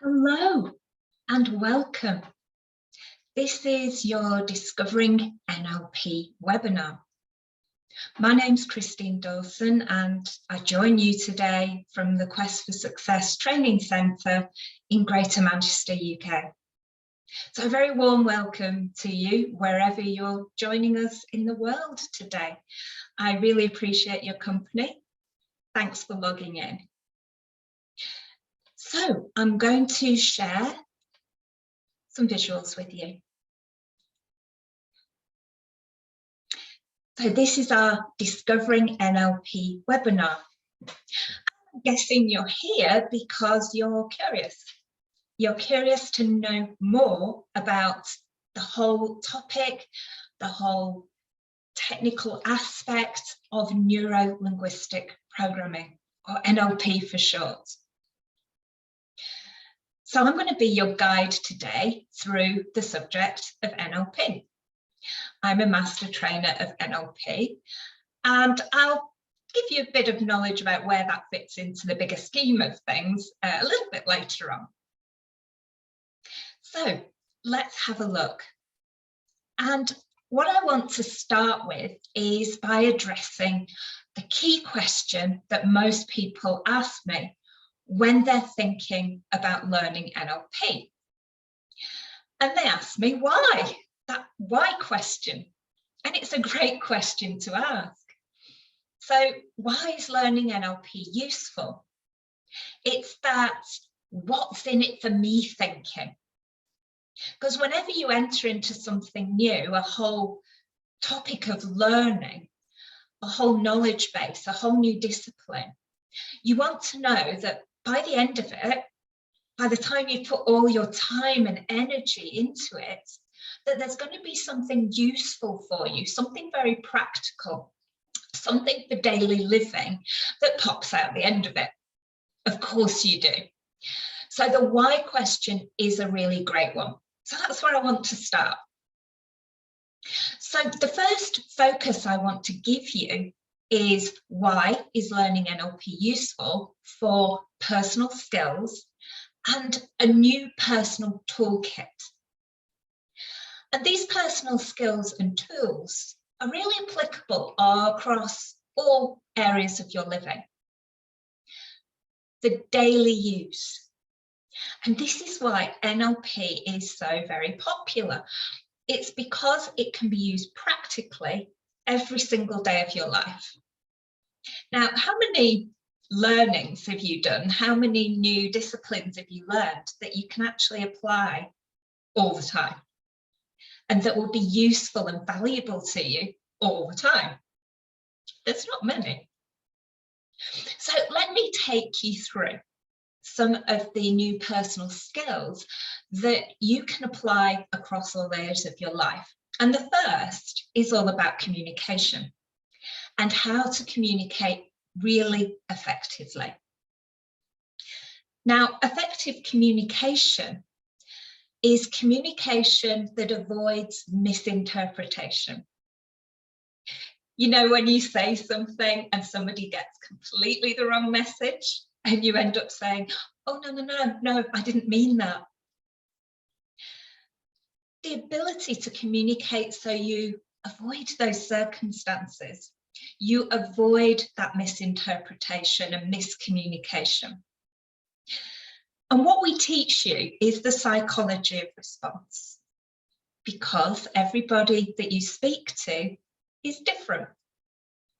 Hello and welcome. This is your Discovering NLP webinar. My name's Christine Dawson and I join you today from the Quest for Success Training Centre in Greater Manchester, UK. So a very warm welcome to you wherever you're joining us in the world today. I really appreciate your company. Thanks for logging in. So I'm going to share some visuals with you. So this is our Discovering NLP webinar. I'm guessing you're here because you're curious. You're curious to know more about the whole topic, the whole technical aspect of neuro-linguistic programming, or NLP for short. So I'm going to be your guide today through the subject of NLP. I'm a master trainer of NLP, and I'll give you a bit of knowledge about where that fits into the bigger scheme of things a little bit later on. So let's have a look. And what I want to start with is by addressing the key question that most people ask me when they're thinking about learning NLP. And they ask me why, that why question. And it's a great question to ask. So why is learning NLP useful? It's that what's in it for me thinking. Because whenever you enter into something new, a whole topic of learning, a whole knowledge base, a whole new discipline, you want to know that by the end of it, by the time you put all your time and energy into it, that there's going to be something useful for you, something very practical, something for daily living that pops out the end of it. Of course you do. So the why question is a really great one. So that's where I want to start. So the first focus I want to give you is why is learning NLP useful for personal skills and a new personal toolkit. And these personal skills and tools are really applicable across all areas of your living. The daily use. And this is why NLP is so very popular. It's because it can be used practically every single day of your life. Now, how many learnings have you done? How many new disciplines have you learned that you can actually apply all the time and that will be useful and valuable to you all the time? There's not many. So let me take you through some of the new personal skills that you can apply across all areas of your life. And the first is all about communication and how to communicate really effectively. Now, effective communication is communication that avoids misinterpretation. You know, when you say something and somebody gets completely the wrong message and you end up saying, oh, no, I didn't mean that. The ability to communicate so you avoid those circumstances, you avoid that misinterpretation and miscommunication. And what we teach you is the psychology of response, because everybody that you speak to is different.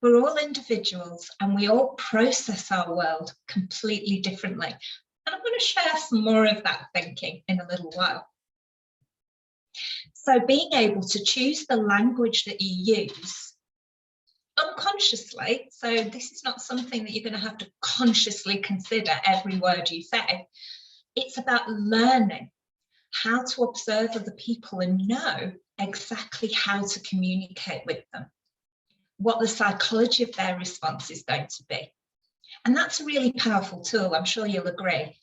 We're all individuals and we all process our world completely differently. And I'm going to share some more of that thinking in a little while. So being able to choose the language that you use unconsciously, so this is not something that you're going to have to consciously consider every word you say. It's about learning how to observe other people and know exactly how to communicate with them, what the psychology of their response is going to be. And that's a really powerful tool, I'm sure you'll agree,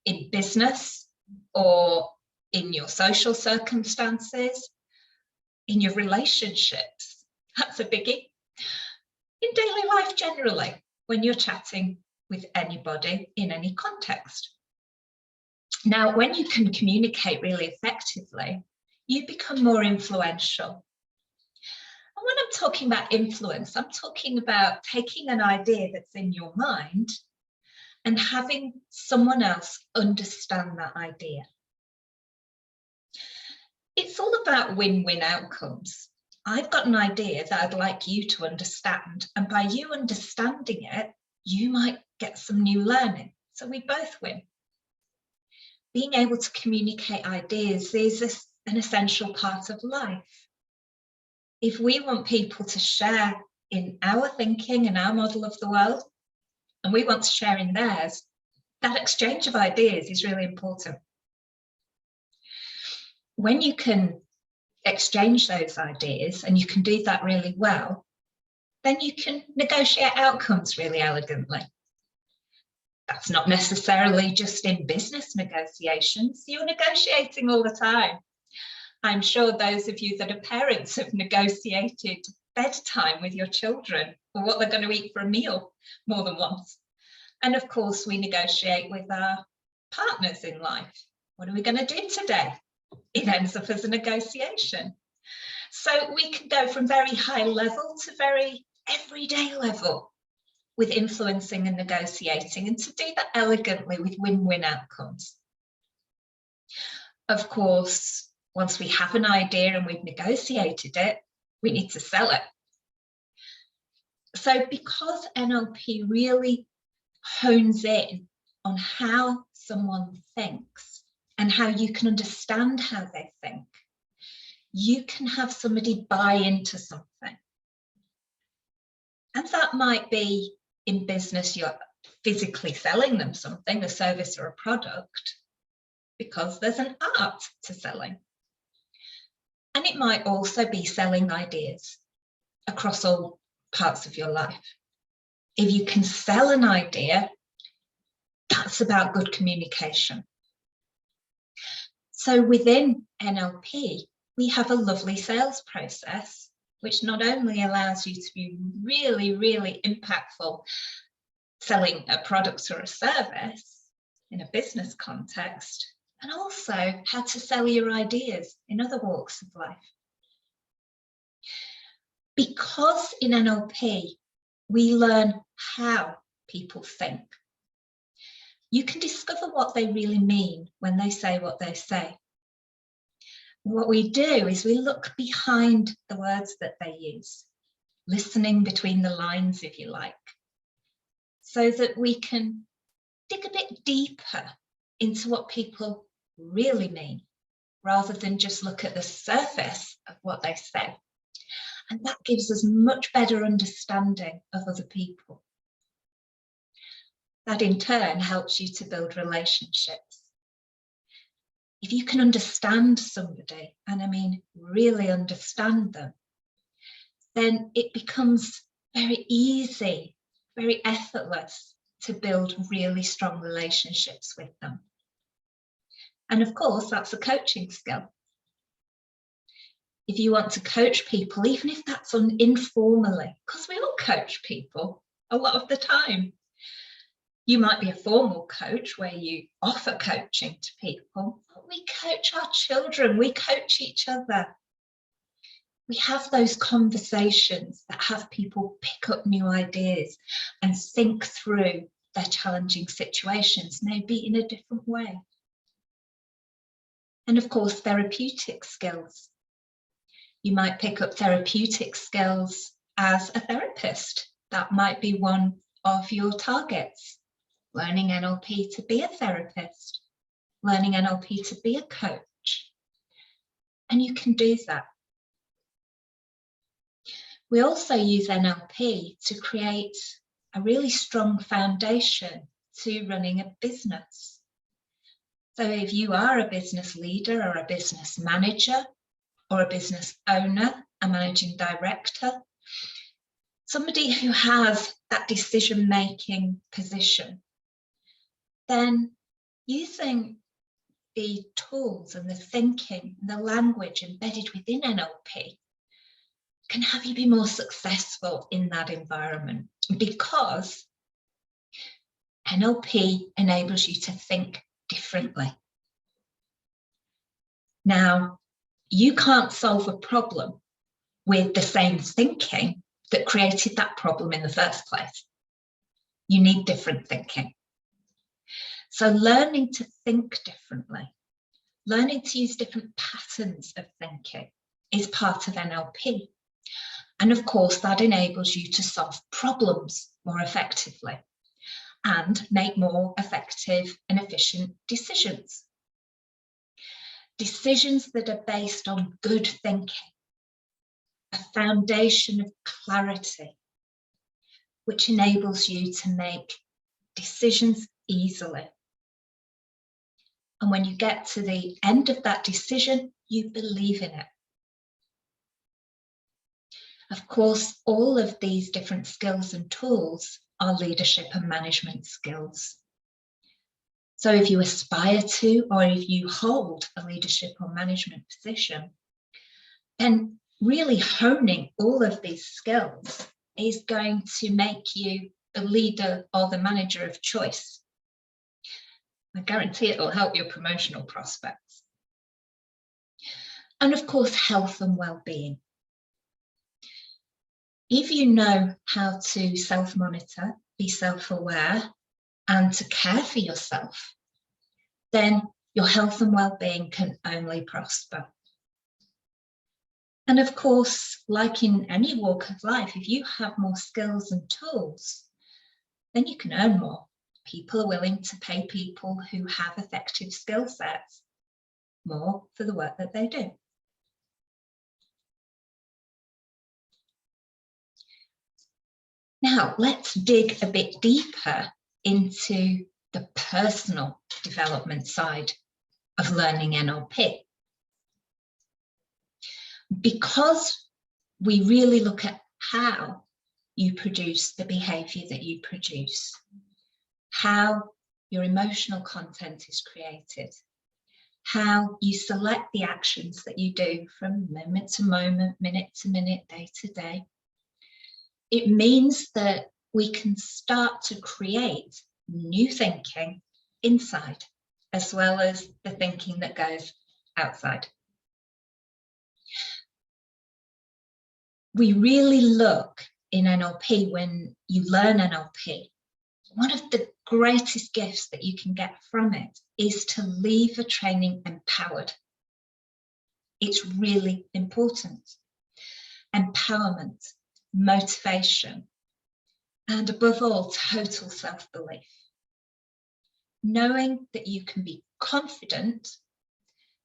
in business or in your social circumstances, in your relationships. That's a biggie. In daily life generally, when you're chatting with anybody in any context. Now, when you can communicate really effectively, you become more influential. And when I'm talking about influence, I'm talking about taking an idea that's in your mind and having someone else understand that idea. It's all about win-win outcomes. I've got an idea that I'd like you to understand, and by you understanding it, you might get some new learning. So we both win. Being able to communicate ideas is an essential part of life. If we want people to share in our thinking and our model of the world, and we want to share in theirs, that exchange of ideas is really important. When you can exchange those ideas and you can do that really well, then you can negotiate outcomes really elegantly. That's not necessarily just in business negotiations. You're negotiating all the time. I'm sure those of you that are parents have negotiated bedtime with your children or what they're going to eat for a meal more than once. And of course, we negotiate with our partners in life. What are we going to do today? It ends up as a negotiation. So we can go from very high level to very everyday level with influencing and negotiating, and to do that elegantly with win-win outcomes. Of course, once we have an idea and we've negotiated it, we need to sell it. So because NLP really hones in on how someone thinks and how you can understand how they think, you can have somebody buy into something. And that might be in business, you're physically selling them something, a service or a product, because there's an art to selling. And it might also be selling ideas across all parts of your life. If you can sell an idea, that's about good communication. So within NLP, we have a lovely sales process, which not only allows you to be really, really impactful selling a product or a service in a business context, and also how to sell your ideas in other walks of life. Because in NLP, we learn how people think, you can discover what they really mean when they say what they say. What we do is we look behind the words that they use, listening between the lines, if you like, so that we can dig a bit deeper into what people really mean, rather than just look at the surface of what they say. And that gives us much better understanding of other people. That in turn helps you to build relationships. If you can understand somebody, and I mean really understand them, then it becomes very easy, very effortless to build really strong relationships with them. And of course, that's a coaching skill. If you want to coach people, even if that's informally, because we all coach people a lot of the time. You might be a formal coach where you offer coaching to people, but we coach our children, we coach each other. We have those conversations that have people pick up new ideas and think through their challenging situations, maybe in a different way. And of course, therapeutic skills. You might pick up therapeutic skills as a therapist. That might be one of your targets. Learning NLP to be a therapist, learning NLP to be a coach. And you can do that. We also use NLP to create a really strong foundation to running a business. So if you are a business leader or a business manager or a business owner, a managing director, somebody who has that decision-making position, then using the tools and the thinking and the language embedded within NLP can have you be more successful in that environment, because NLP enables you to think differently. Now, you can't solve a problem with the same thinking that created that problem in the first place. You need different thinking. So learning to think differently, learning to use different patterns of thinking is part of NLP. And of course, that enables you to solve problems more effectively and make more effective and efficient decisions. Decisions that are based on good thinking, a foundation of clarity, which enables you to make decisions easily. And when you get to the end of that decision, you believe in it. Of course, all of these different skills and tools are leadership and management skills. So if you aspire to, or if you hold a leadership or management position, then really honing all of these skills is going to make you the leader or the manager of choice. I guarantee it will help your promotional prospects. And of course, health and well-being. If you know how to self-monitor, be self-aware, and to care for yourself, then your health and well-being can only prosper. And of course, like in any walk of life, if you have more skills and tools, then you can earn more. People are willing to pay people who have effective skill sets more for the work that they do. Now, let's dig a bit deeper into the personal development side of learning NLP. Because we really look at how you produce the behavior that you produce, how your emotional content is created, how you select the actions that you do from moment to moment, minute to minute, day to day. It means that we can start to create new thinking inside, as well as the thinking that goes outside. We really look in NLP, when you learn NLP, one of the greatest gifts that you can get from it is to leave a training empowered. It's really important. Empowerment, motivation, and above all, total self-belief. Knowing that you can be confident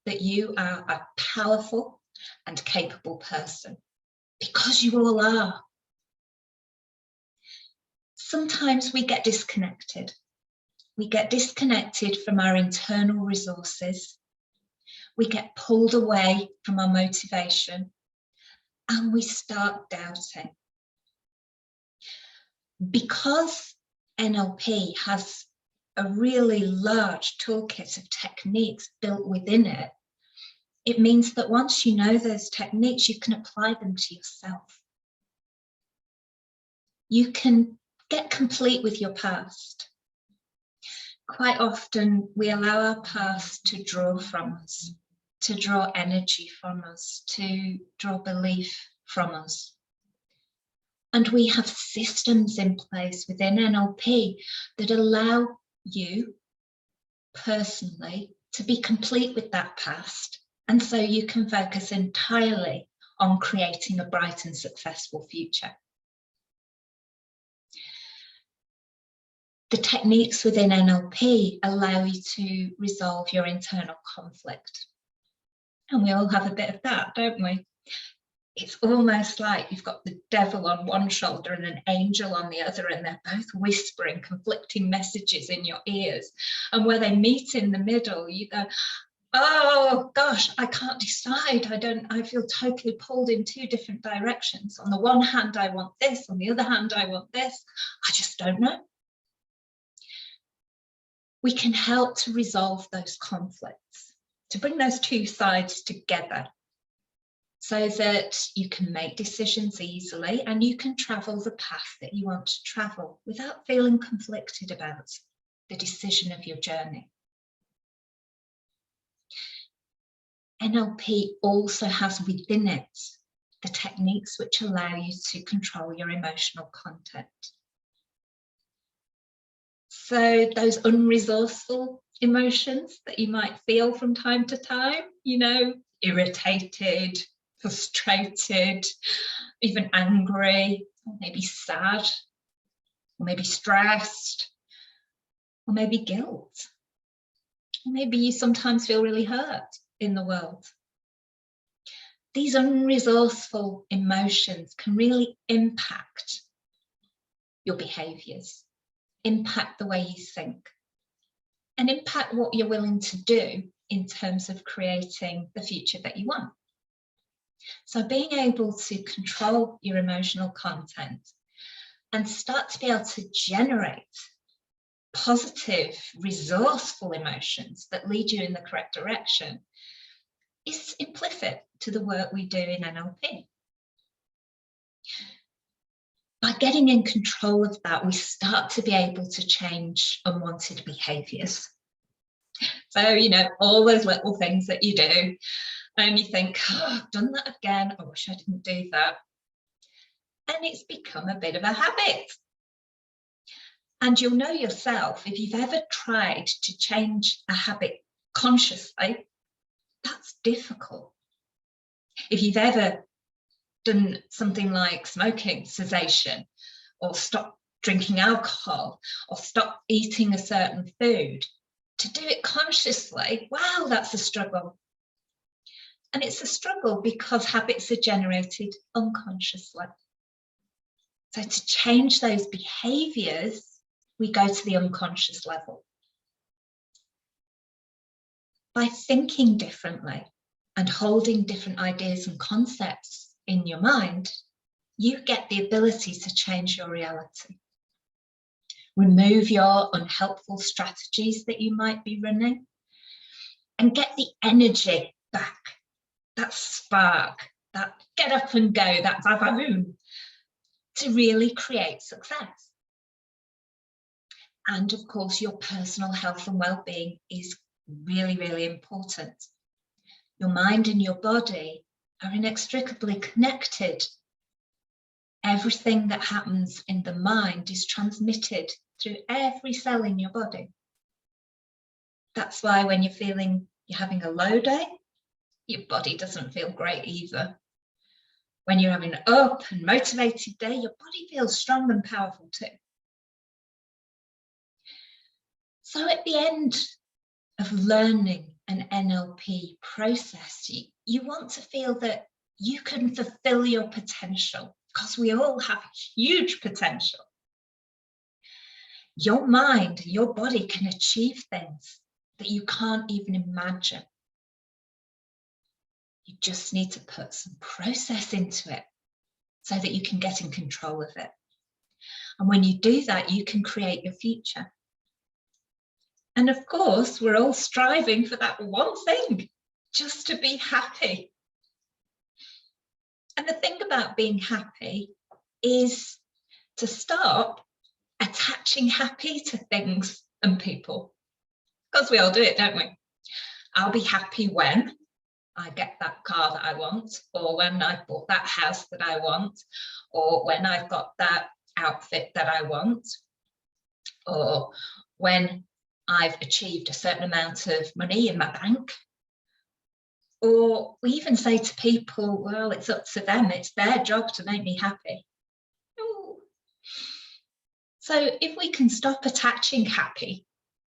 that you are a powerful and capable person, because you all are. Sometimes we get disconnected. We get disconnected from our internal resources. We get pulled away from our motivation, and we start doubting. Because NLP has a really large toolkit of techniques built within it, it means that once you know those techniques, you can apply them to yourself. You can get complete with your past. Quite often, we allow our past to draw from us, to draw energy from us, to draw belief from us. And we have systems in place within NLP that allow you personally to be complete with that past. And so you can focus entirely on creating a bright and successful future. The techniques within NLP allow you to resolve your internal conflict. And we all have a bit of that, don't we? It's almost like you've got the devil on one shoulder and an angel on the other, and they're both whispering conflicting messages in your ears. And where they meet in the middle, you go, oh gosh, I can't decide. I feel totally pulled in two different directions. On the one hand, I want this. On the other hand, I want this. I just don't know. We can help to resolve those conflicts, to bring those two sides together so that you can make decisions easily and you can travel the path that you want to travel without feeling conflicted about the decision of your journey. NLP also has within it the techniques which allow you to control your emotional content. So those unresourceful emotions that you might feel from time to time, you know, irritated, frustrated, even angry, or maybe sad, or maybe stressed, or maybe guilt. Or maybe you sometimes feel really hurt in the world. These unresourceful emotions can really impact your behaviours, impact the way you think, and impact what you're willing to do in terms of creating the future that you want. So being able to control your emotional content and start to be able to generate positive, resourceful emotions that lead you in the correct direction is implicit to the work we do in NLP. By getting in control of that, we start to be able to change unwanted behaviours. So, you know, all those little things that you do and you think, oh, I've done that again, I wish I didn't do that. And it's become a bit of a habit. And you'll know yourself, if you've ever tried to change a habit consciously, that's difficult. If you've ever done something like smoking cessation, or stop drinking alcohol, or stop eating a certain food, to do it consciously, wow, that's a struggle. And it's a struggle because habits are generated unconsciously. So to change those behaviours, we go to the unconscious level. By thinking differently and holding different ideas and concepts in your mind, you get the ability to change your reality. Remove your unhelpful strategies that you might be running and get the energy back, that spark, that get up and go, that vavaroon, to really create success. And of course, your personal health and well-being is really, really important. Your mind and your body are inextricably connected. Everything that happens in the mind is transmitted through every cell in your body. That's why when you're having a low day, your body doesn't feel great either. When you're having an up and motivated day, your body feels strong and powerful too. So at the end of learning an NLP process, you want to feel that you can fulfill your potential, because we all have huge potential. Your mind, your body can achieve things that you can't even imagine. You just need to put some process into it so that you can get in control of it. And when you do that, you can create your future. And of course, we're all striving for that one thing, just to be happy. And the thing about being happy is to stop attaching happy to things and people, because we all do it, don't we? I'll be happy when I get that car that I want, or when I've bought that house that I want, or when I've got that outfit that I want, or when I've achieved a certain amount of money in my bank. Or we even say to people, well, it's up to them, it's their job to make me happy. Ooh. So if we can stop attaching happy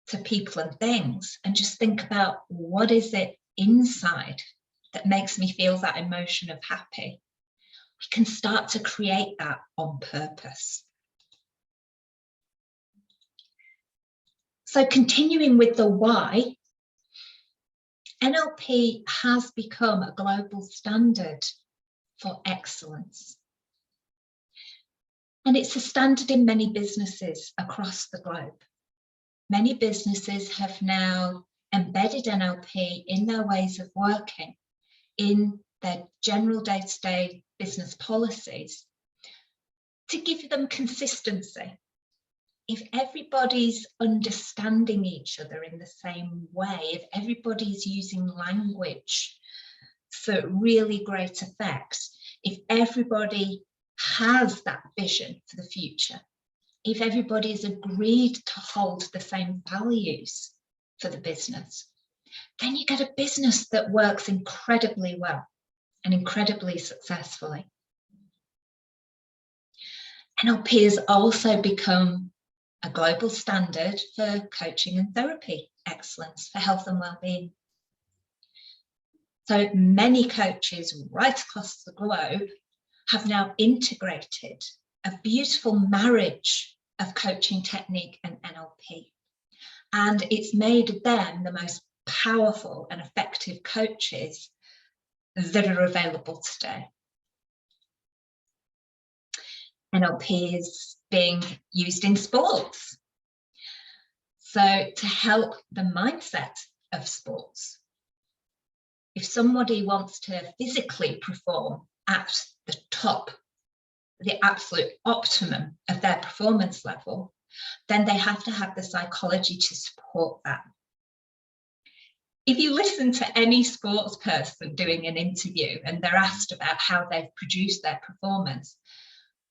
to people and things and just think about what is it inside that makes me feel that emotion of happy, we can start to create that on purpose. So continuing with the why, NLP has become a global standard for excellence. And it's a standard in many businesses across the globe. Many businesses have now embedded NLP in their ways of working, in their general day-to-day business policies, to give them consistency. If everybody's understanding each other in the same way, if everybody's using language for really great effect if everybody has that vision for the future, if everybody is agreed to hold the same values for the business, then you get a business that works incredibly well and incredibly successfully. NLP has also become a global standard for coaching and therapy excellence for health and well-being. So many coaches right across the globe have now integrated a beautiful marriage of coaching technique and NLP. And it's made them the most powerful and effective coaches that are available today. NLP is being used in sports. So to help the mindset of sports. If somebody wants to physically perform at the top, the absolute optimum of their performance level, then they have to have the psychology to support that. If you listen to any sports person doing an interview and they're asked about how they've produced their performance,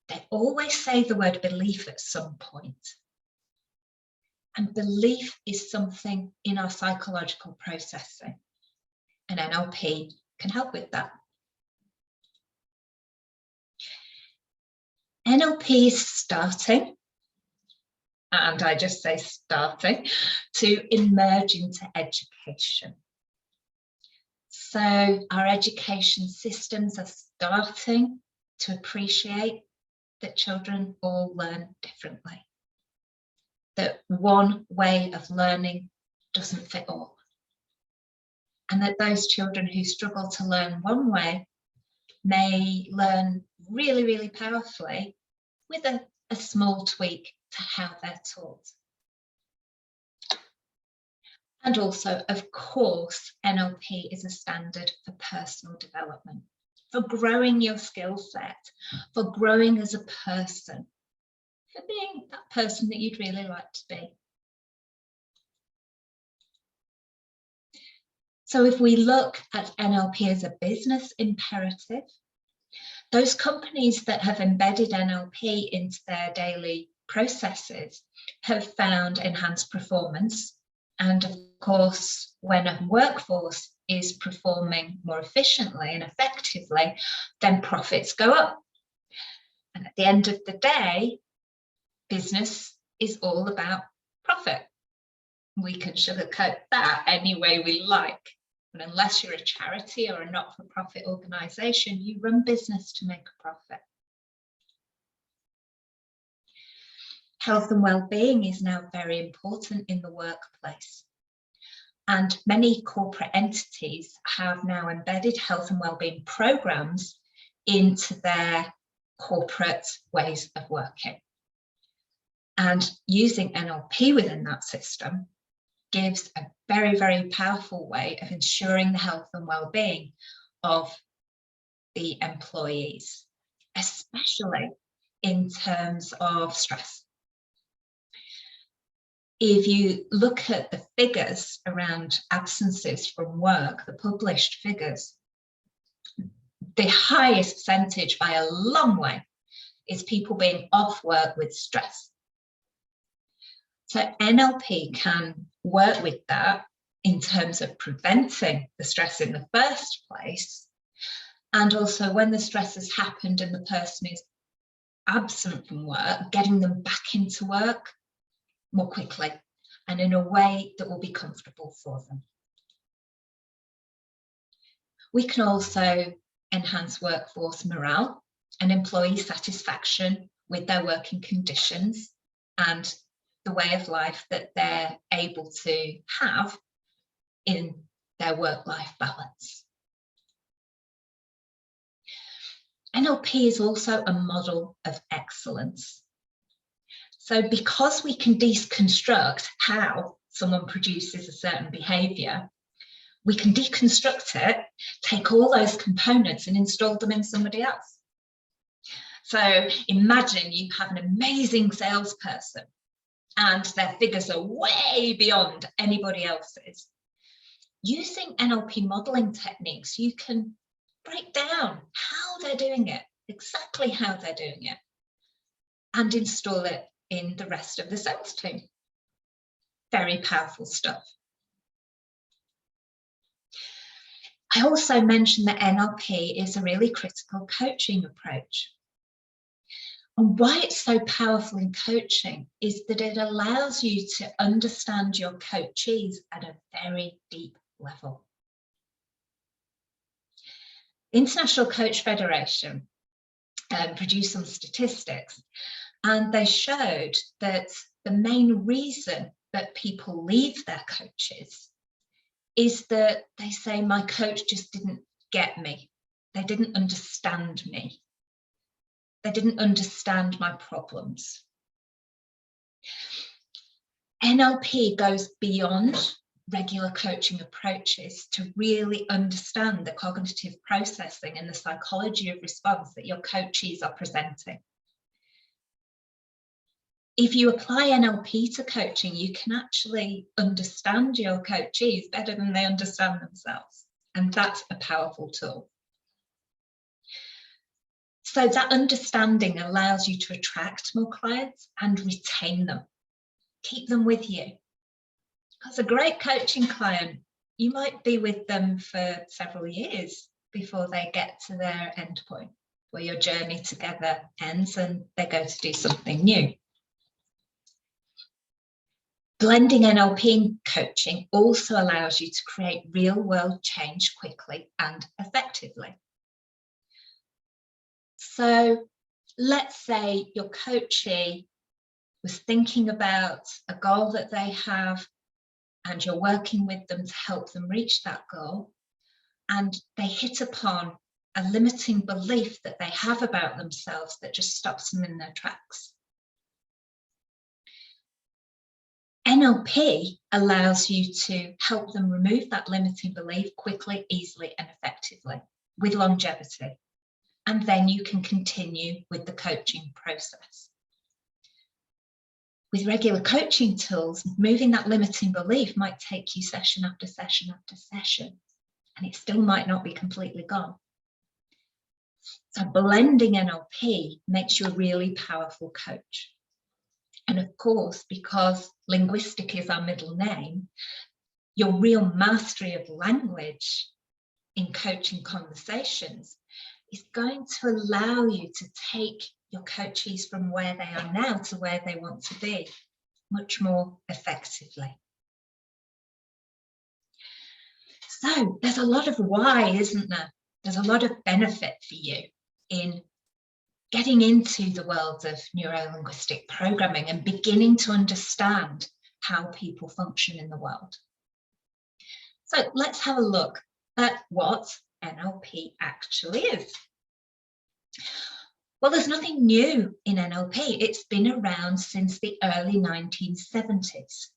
they always say the word belief at some point. And belief is something in our psychological processing, and NLP can help with that. NLP is starting, and I just say starting, to emerge into education. So our education systems are starting to appreciate that children all learn differently, that one way of learning doesn't fit all, and that those children who struggle to learn one way may learn really, really powerfully with a small tweak to how they're taught. And also, of course, NLP is a standard for personal development, for growing your skill set, for growing as a person, for being that person that you'd really like to be. So if we look at NLP as a business imperative, those companies that have embedded NLP into their daily processes have found enhanced performance. And of course, when a workforce is performing more efficiently and effectively, then profits go up. And at the end of the day, business is all about profit. We can sugarcoat that any way we like. But unless you're a charity or a not-for-profit organisation, you run business to make a profit. Health and well-being is now very important in the workplace. And many corporate entities have now embedded health and well-being programmes into their corporate ways of working. And using NLP within that system gives a very, very powerful way of ensuring the health and well-being of the employees, especially in terms of stress. If you look at the figures around absences from work, the published figures, the highest percentage by a long way is people being off work with stress. So NLP can work with that in terms of preventing the stress in the first place, and also when the stress has happened and the person is absent from work, getting them back into work more quickly and in a way that will be comfortable for them. We can also enhance workforce morale and employee satisfaction with their working conditions and the way of life that they're able to have in their work-life balance. NLP is also a model of excellence. So because we can deconstruct how someone produces a certain behaviour, we can deconstruct it, take all those components and install them in somebody else. So imagine you have an amazing salesperson and their figures are way beyond anybody else's. using NLP modeling techniques, you can break down how they're doing it, exactly how they're doing it, and install it in the rest of the sales team. Very powerful stuff. I also mentioned that NLP is a really critical coaching approach. And why it's so powerful in coaching is that it allows you to understand your coachees at a very deep level. The International Coach Federation produced some statistics, and they showed that the main reason that people leave their coaches is that they say, my coach just didn't get me. They didn't understand me. They didn't understand my problems. NLP goes beyond regular coaching approaches to really understand the cognitive processing and the psychology of response that your coachees are presenting. If you apply NLP to coaching, you can actually understand your coachees better than they understand themselves. And that's a powerful tool. So that understanding allows you to attract more clients and retain them. Keep them with you. Because a great coaching client, you might be with them for several years before they get to their end point, where your journey together ends and they go to do something new. Blending NLP and coaching also allows you to create real-world change quickly and effectively. So let's say your coachee was thinking about a goal that they have and you're working with them to help them reach that goal, and they hit upon a limiting belief that they have about themselves that just stops them in their tracks. NLP allows you to help them remove that limiting belief quickly, easily, and effectively with longevity. And then you can continue with the coaching process. With regular coaching tools, moving that limiting belief might take you session after session after session, and it still might not be completely gone. So blending NLP makes you a really powerful coach. And of course, because linguistic is our middle name, your real mastery of language in coaching conversations is going to allow you to take your coachees from where they are now to where they want to be much more effectively. So there's a lot of why, isn't there? There's a lot of benefit for you in getting into the world of neuro-linguistic programming and beginning to understand how people function in the world. So let's have a look at what NLP actually is. Well, there's nothing new in NLP. It's been around since the early 1970s.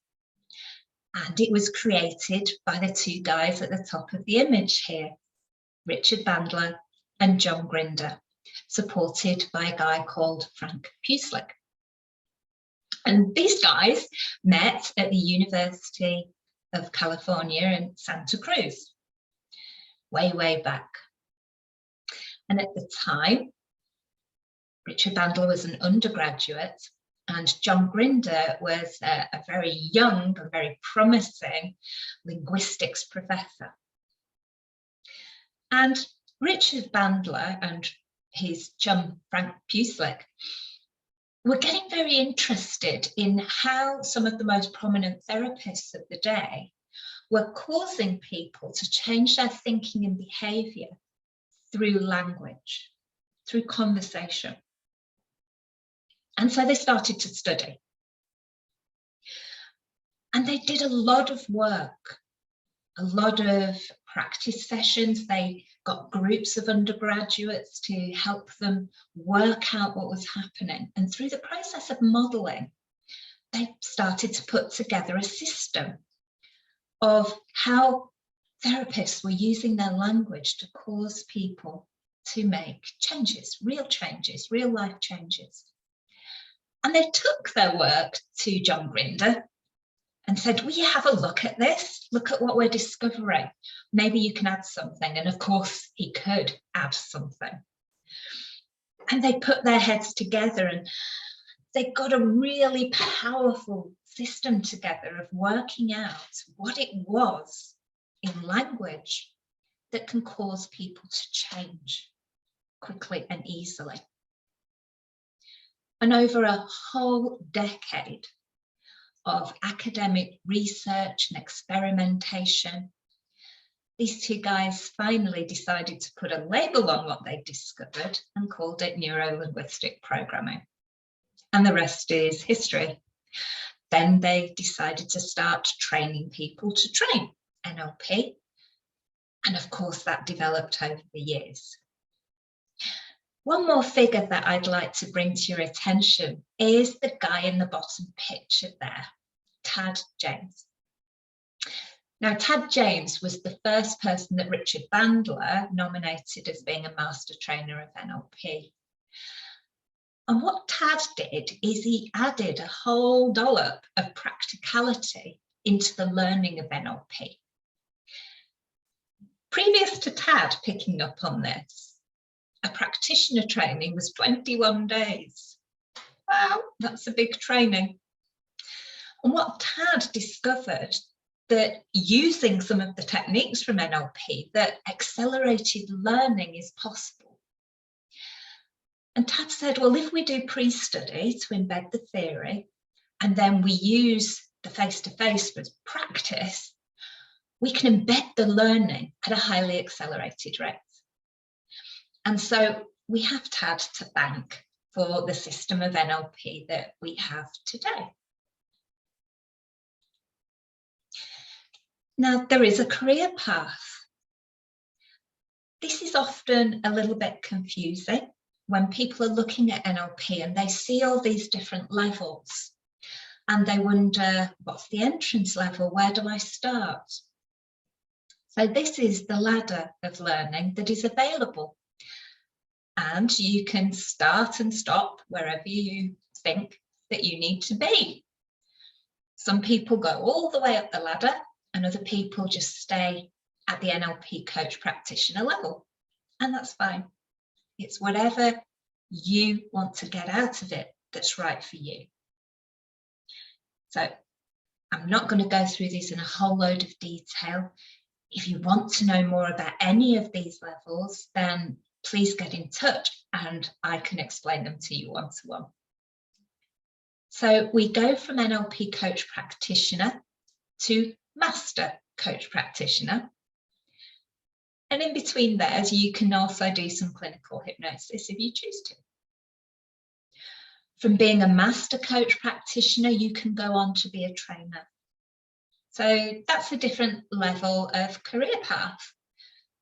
And it was created by the two guys at the top of the image here, Richard Bandler and John Grinder, supported by a guy called Frank Puslik. And these guys met at the University of California in Santa Cruz, way back. And at the time, Richard Bandler was an undergraduate and John Grinder was a very young and very promising linguistics professor. And Richard Bandler and his chum Frank Puslik were getting very interested in how some of the most prominent therapists of the day were causing people to change their thinking and behaviour through language, through conversation. And so they started to study. And they did a lot of work, a lot of practice sessions. They got groups of undergraduates to help them work out what was happening. And through the process of modelling, they started to put together a system of how therapists were using their language to cause people to make changes, real life changes. And they took their work to John Grinder and said, will you have a look at this? Look at what we're discovering. Maybe you can add something. And of course, he could add something. And they put their heads together and they got a really powerful system together of working out what it was in language that can cause people to change quickly and easily. And over a whole decade of academic research and experimentation, these two guys finally decided to put a label on what they discovered and called it neuro-linguistic programming. And the rest is history. Then they decided to start training people to train NLP. And of course, that developed over the years. One more figure that I'd like to bring to your attention is the guy in the bottom picture there, Tad James. Now, Tad James was the first person that Richard Bandler nominated as being a master trainer of NLP. And what Tad did is he added a whole dollop of practicality into the learning of NLP. Previous to Tad picking up on this, a practitioner training was 21 days. Wow, that's a big training. And what Tad discovered, that using some of the techniques from NLP, that accelerated learning is possible. And Tad said, well, if we do pre-study to embed the theory, and then we use the face-to-face for practice, we can embed the learning at a highly accelerated rate. And so we have Tad to thank for the system of NLP that we have today. Now, there is a career path. This is often a little bit confusing when people are looking at NLP and they see all these different levels and they wonder, what's the entrance level? Where do I start? So this is the ladder of learning that is available. And you can start and stop wherever you think that you need to be. Some people go all the way up the ladder and other people just stay at the NLP coach practitioner level. And that's fine. It's whatever you want to get out of it that's right for you. So I'm not going to go through these in a whole load of detail. If you want to know more about any of these levels, then please get in touch and I can explain them to you one-to-one. So we go from NLP coach practitioner to master coach practitioner. And in between there, you can also do some clinical hypnosis if you choose to. From being a master coach practitioner, you can go on to be a trainer. So that's a different level of career path.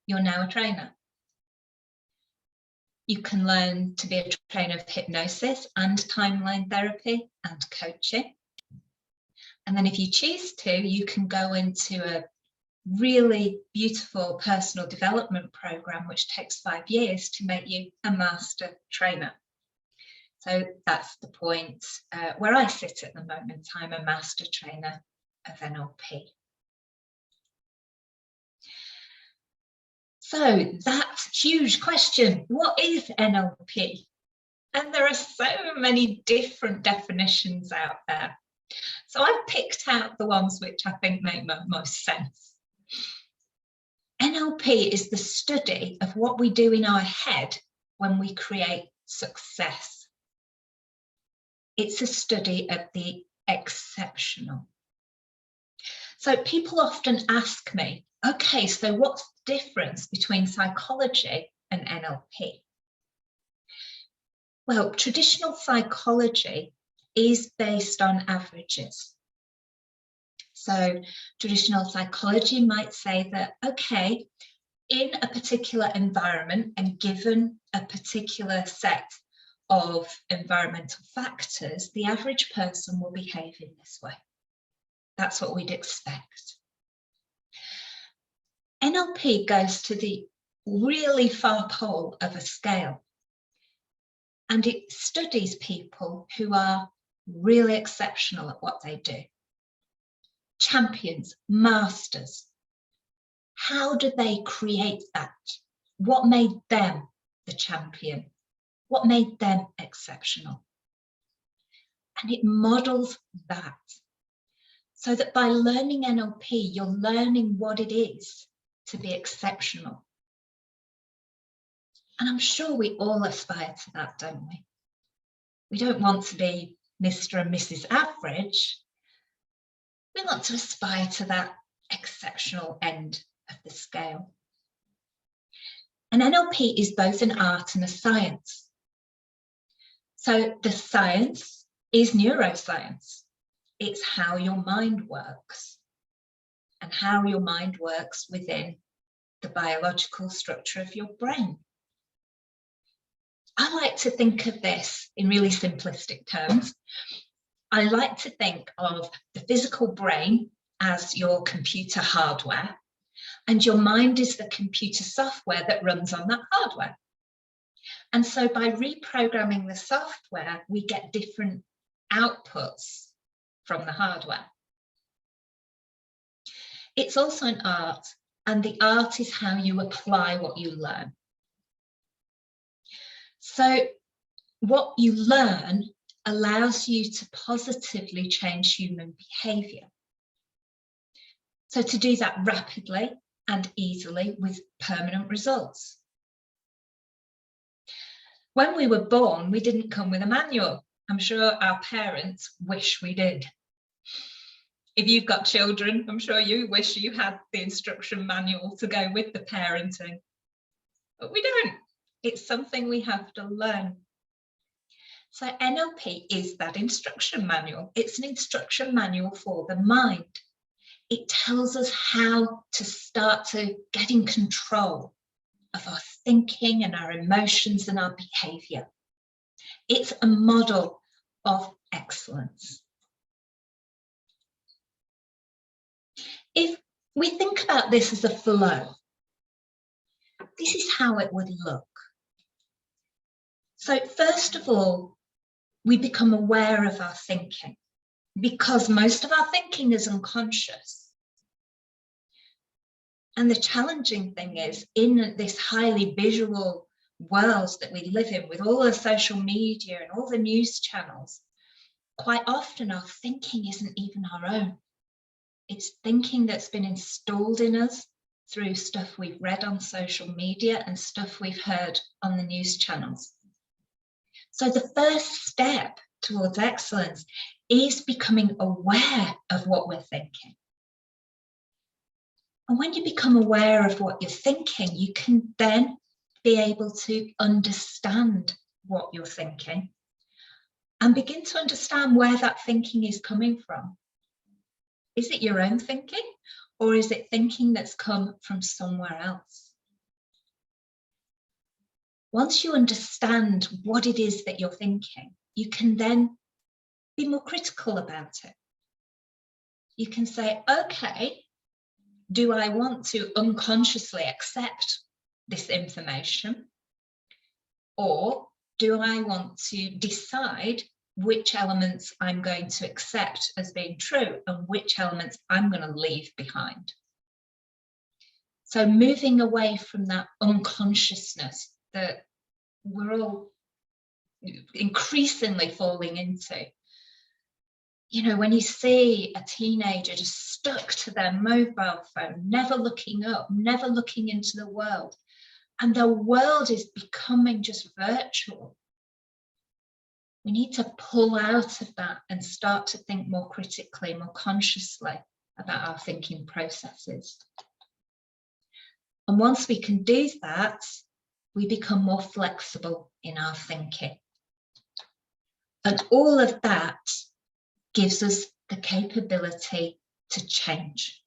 You're now a trainer. You can learn to be a trainer of hypnosis and timeline therapy and coaching. And then if you choose to, you can go into a really beautiful personal development program, which takes 5 years to make you a master trainer. So that's the point where I sit at the moment. I'm a master trainer of NLP. So that huge question, what is NLP? And there are so many different definitions out there. So I've picked out the ones which I think make most sense. NLP is the study of what we do in our head when we create success. It's a study of the exceptional. So people often ask me, okay, so what's the difference between psychology and NLP? Well, traditional psychology is based on averages. So traditional psychology might say that, okay, in a particular environment and given a particular set of environmental factors, the average person will behave in this way. That's what we'd expect. NLP goes to the really far pole of a scale, and it studies people who are really exceptional at what they do. champions, masters. How do they create that? What made them the champion? What made them exceptional? And it models that. So that by learning NLP, you're learning what it is to be exceptional. And I'm sure we all aspire to that, don't we? We don't want to be Mr. and Mrs. Average. We want to aspire to that exceptional end of the scale. And NLP is both an art and a science. So the science is neuroscience. It's how your mind works and how your mind works within the biological structure of your brain. I like to think of this in really simplistic terms. I like to think of the physical brain as your computer hardware, and your mind is the computer software that runs on that hardware. And so by reprogramming the software, we get different outputs from the hardware. It's also an art, and the art is how you apply what you learn. So what you learn allows you to positively change human behaviour. So to do that rapidly and easily with permanent results. When we were born, we didn't come with a manual. I'm sure our parents wish we did. If you've got children, I'm sure you wish you had the instruction manual to go with the parenting. But we don't. It's something we have to learn. So NLP is that instruction manual. It's an instruction manual for the mind. It tells us how to start to get in control of our thinking and our emotions and our behaviour. It's a model of excellence. If we think about this as a flow, this is how it would look. So first of all, we become aware of our thinking, because most of our thinking is unconscious. And the challenging thing is, in this highly visual world that we live in, with all the social media and all the news channels, quite often our thinking isn't even our own. It's thinking that's been installed in us through stuff we've read on social media and stuff we've heard on the news channels. So the first step towards excellence is becoming aware of what we're thinking. And when you become aware of what you're thinking, you can then be able to understand what you're thinking and begin to understand where that thinking is coming from. Is it your own thinking, or is it thinking that's come from somewhere else? Once you understand what it is that you're thinking, you can then be more critical about it. You can say, okay, do I want to unconsciously accept this information? Or do I want to decide which elements I'm going to accept as being true and which elements I'm going to leave behind? So moving away from that unconsciousness that we're all increasingly falling into. You know, when you see a teenager just stuck to their mobile phone, never looking up, never looking into the world, and the world is becoming just virtual. We need to pull out of that and start to think more critically, more consciously about our thinking processes. And once we can do that, we become more flexible in our thinking. And all of that gives us the capability to change.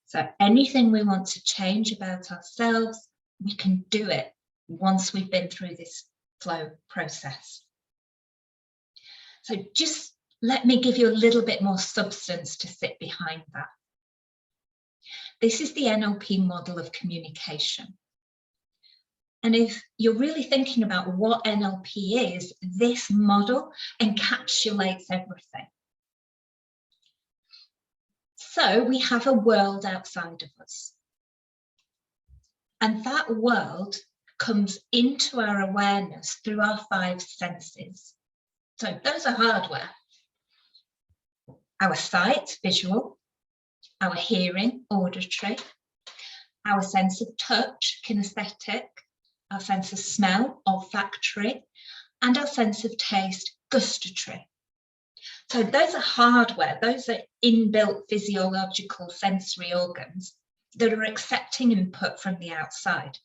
So anything we want to change about ourselves, we can do it once we've been through this flow process. So just let me give you a little bit more substance to sit behind that. This is the NLP model of communication. And if you're really thinking about what NLP is, this model encapsulates everything. So we have a world outside of us. And that world comes into our awareness through our 5 senses. So those are hardware. Our sight, visual, our hearing, auditory, our sense of touch, kinesthetic, our sense of smell, olfactory, and our sense of taste, gustatory. So those are hardware, those are inbuilt physiological sensory organs that are accepting input from the outside.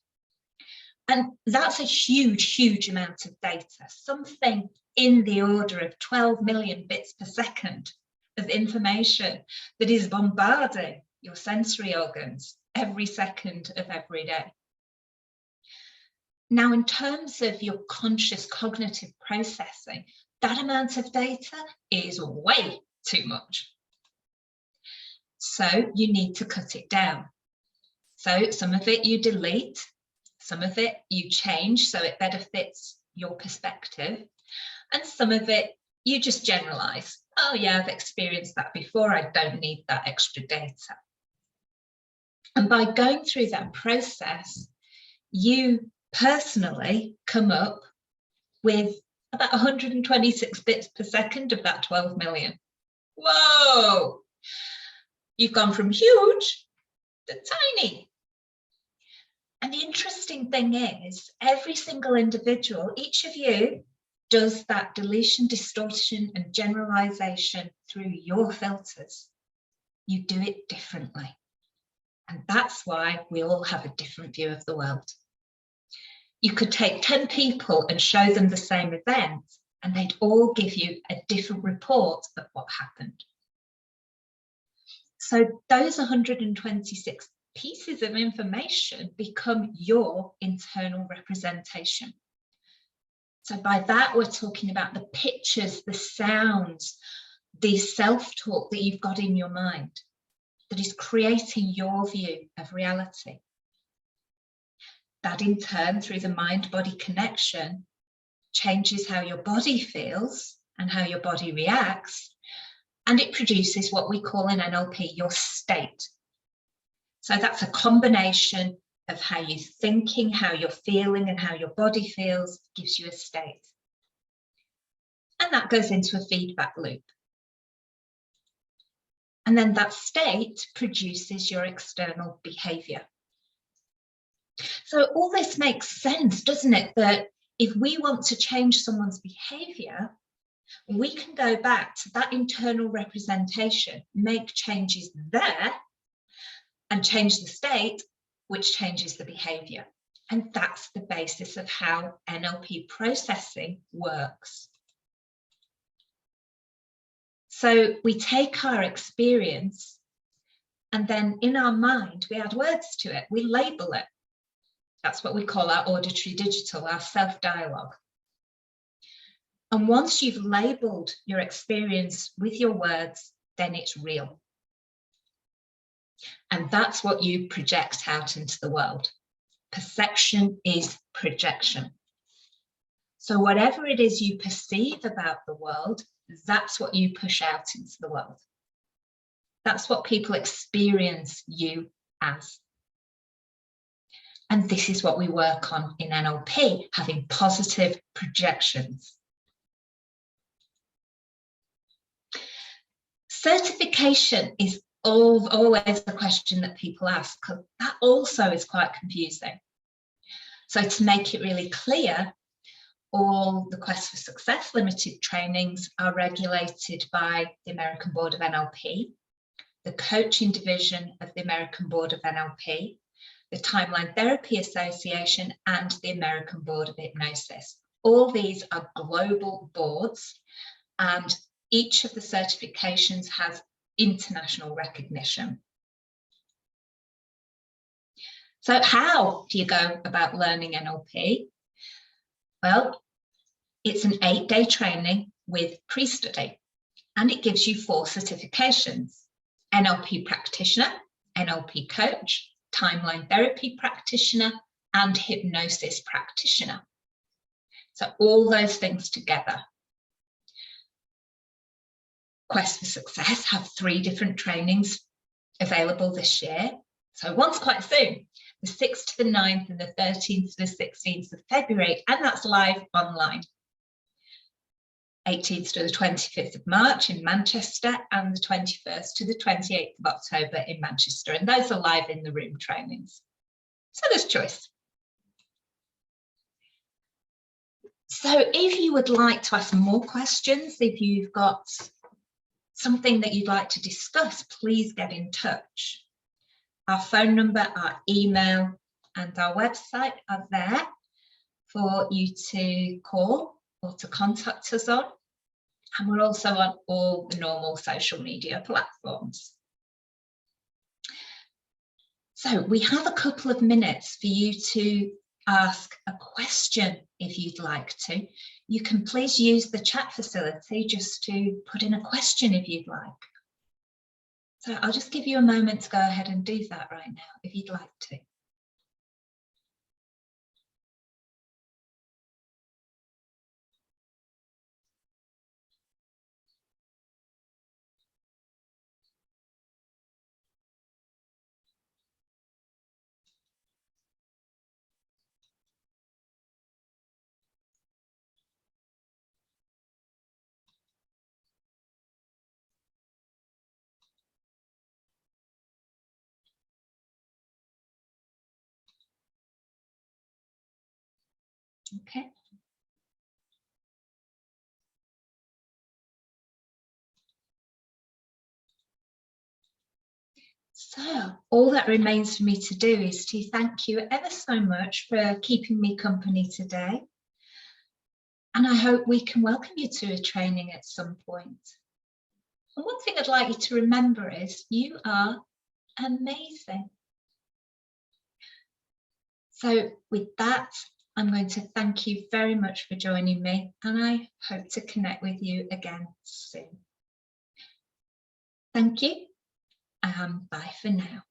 And that's a huge, huge amount of data, something in the order of 12 million bits per second of information that is bombarding your sensory organs every second of every day. Now, in terms of your conscious cognitive processing, that amount of data is way too much. So you need to cut it down. So some of it you delete, some of it you change so it better fits your perspective, and some of it you just generalize. Oh yeah, I've experienced that before, I don't need that extra data. And by going through that process, you personally come up with about 126 bits per second of that 12 million. Whoa! You've gone from huge to tiny. And the interesting thing is, every single individual, each of you, does that deletion, distortion, and generalization through your filters. You do it differently. And that's why we all have a different view of the world. You could take 10 people and show them the same event, and they'd all give you a different report of what happened. So those 126 pieces of information become your internal representation. So by that, we're talking about the pictures, the sounds, the self-talk that you've got in your mind that is creating your view of reality. That in turn, through the mind-body connection, changes how your body feels and how your body reacts, and it produces what we call in NLP your state. So that's a combination of how you're thinking, how you're feeling, and how your body feels gives you a state. And that goes into a feedback loop. And then that state produces your external behavior. So all this makes sense, doesn't it? That if we want to change someone's behavior, we can go back to that internal representation, make changes there, and change the state, which changes the behavior. And that's the basis of how NLP processing works. So we take our experience, and then in our mind, we add words to it, we label it. That's what we call our auditory digital, our self-dialogue. And once you've labeled your experience with your words, then it's real. And that's what you project out into the world. Perception is projection. So whatever it is you perceive about the world, that's what you push out into the world. That's what people experience you as. And this is what we work on in NLP, having positive projections. Certification is always the question that people ask, because that also is quite confusing. So to make it really clear, all the Quest for Success Limited trainings are regulated by the American Board of NLP, the Coaching Division of the American Board of NLP, the Timeline Therapy Association, and the American Board of Hypnosis. All these are global boards, and each of the certifications has international recognition. So how do you go about learning NLP? Well, it's an 8-day training with pre-study, and it gives you 4 certifications: NLP Practitioner, NLP Coach, Timeline Therapy Practitioner, and Hypnosis Practitioner. So all those things together. Quest for Success have 3 different trainings available this year. So one's quite soon, the 6th to the 9th and the 13th to the 16th of February, and that's live online. 18th to the 25th of March in Manchester, and the 21st to the 28th of October in Manchester. And those are live in the room trainings. So there's choice. So if you would like to ask more questions, if you've got something that you'd like to discuss, please get in touch. Our phone number, our email, and our website are there for you to call or to contact us on. And we're also on all the normal social media platforms. So we have a couple of minutes for you to ask a question if you'd like to. You can please use the chat facility just to put in a question if you'd like. So I'll just give you a moment to go ahead and do that right now if you'd like to. Okay. So all that remains for me to do is to thank you ever so much for keeping me company today. And I hope we can welcome you to a training at some point. And one thing I'd like you to remember is you are amazing. So with that, I'm going to thank you very much for joining me, and I hope to connect with you again soon. Thank you, and bye for now.